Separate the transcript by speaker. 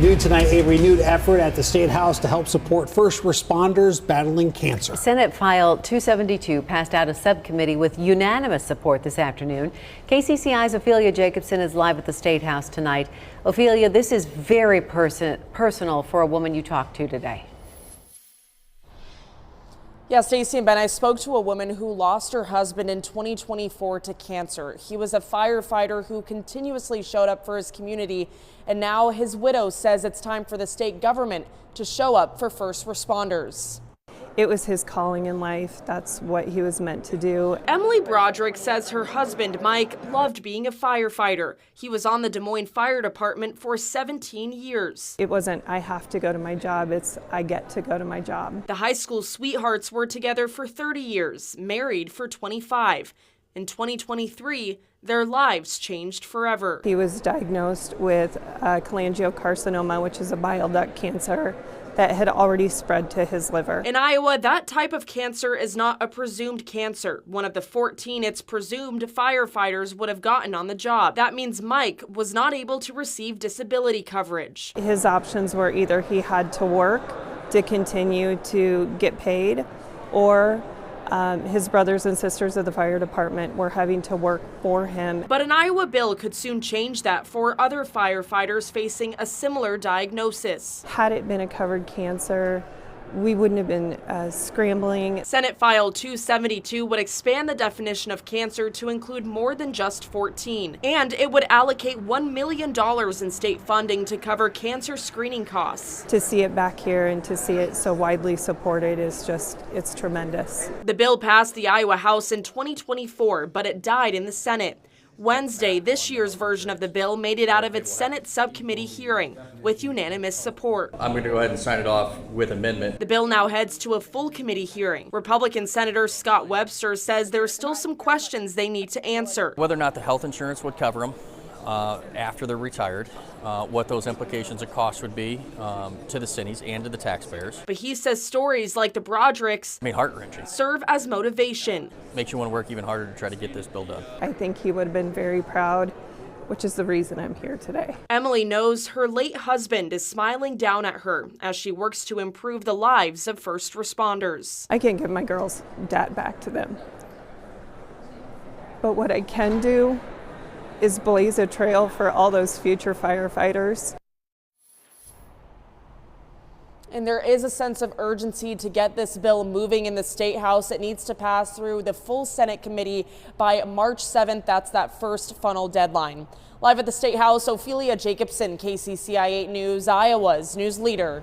Speaker 1: New tonight, a renewed effort at the State House to help support first responders battling cancer.
Speaker 2: Senate File 272 passed out of subcommittee with unanimous support this afternoon. KCCI's Ophelia Jacobson is live at the State House tonight. Ophelia, this is very personal for a woman you talked to today.
Speaker 3: Yeah, Stacey and Ben, I spoke to a woman who lost her husband in 2024 to cancer. He was a firefighter who continuously showed up for his community, and now his widow says it's time for the state government to show up for first responders.
Speaker 4: It was his calling in life. That's what he was meant to do.
Speaker 3: Emily Broderick says her husband, Mike, loved being a firefighter. He was on the Des Moines Fire Department for 17 years.
Speaker 4: It wasn't, I have to go to my job. It's, I get to go to my job.
Speaker 3: The high school sweethearts were together for 30 years, married for 25. In 2023, their lives changed forever.
Speaker 4: He was diagnosed with cholangiocarcinoma, which is a bile duct cancer that had already spread to his liver.
Speaker 3: In Iowa, that type of cancer is not a presumed cancer. One of the 14 it's presumed firefighters would have gotten on the job. That means Mike was not able to receive disability coverage.
Speaker 4: His options were either he had to work to continue to get paid, or his brothers and sisters of the fire department were having to work for him.
Speaker 3: But an Iowa bill could soon change that for other firefighters facing a similar diagnosis.
Speaker 4: Had it been a covered cancer, we wouldn't have been scrambling.
Speaker 3: Senate File 272 would expand the definition of cancer to include more than just 14. And it would allocate $1 million in state funding to cover cancer screening costs.
Speaker 4: To see it back here and to see it so widely supported is just, it's tremendous.
Speaker 3: The bill passed the Iowa House in 2024, but it died in the Senate. Wednesday, this year's version of the bill made it out of its Senate subcommittee hearing with unanimous support.
Speaker 5: I'm going to go ahead and sign it off with amendment.
Speaker 3: The bill now heads to a full committee hearing. Republican Senator Scott Webster says there are still some questions they need to answer.
Speaker 6: Whether or not the health insurance would cover them after they're retired, what those implications of costs would be to the cities and to the taxpayers.
Speaker 3: But he says stories like the Brodericks
Speaker 6: Heart-wrenching.
Speaker 3: serve as motivation.
Speaker 6: Makes you want to work even harder to try to get this bill done.
Speaker 4: I think he would have been very proud, which is the reason I'm here today.
Speaker 3: Emily knows her late husband is smiling down at her as she works to improve the lives of first responders.
Speaker 4: I can't give my girls' dad back to them. But what I can do is blaze a trail for all those future firefighters.
Speaker 3: And there is a sense of urgency to get this bill moving in the State House. It needs to pass through the full Senate committee by March 7th. That's that first funnel deadline. Live at the State House, Ophelia Jacobson, KCCI 8 News, Iowa's news leader.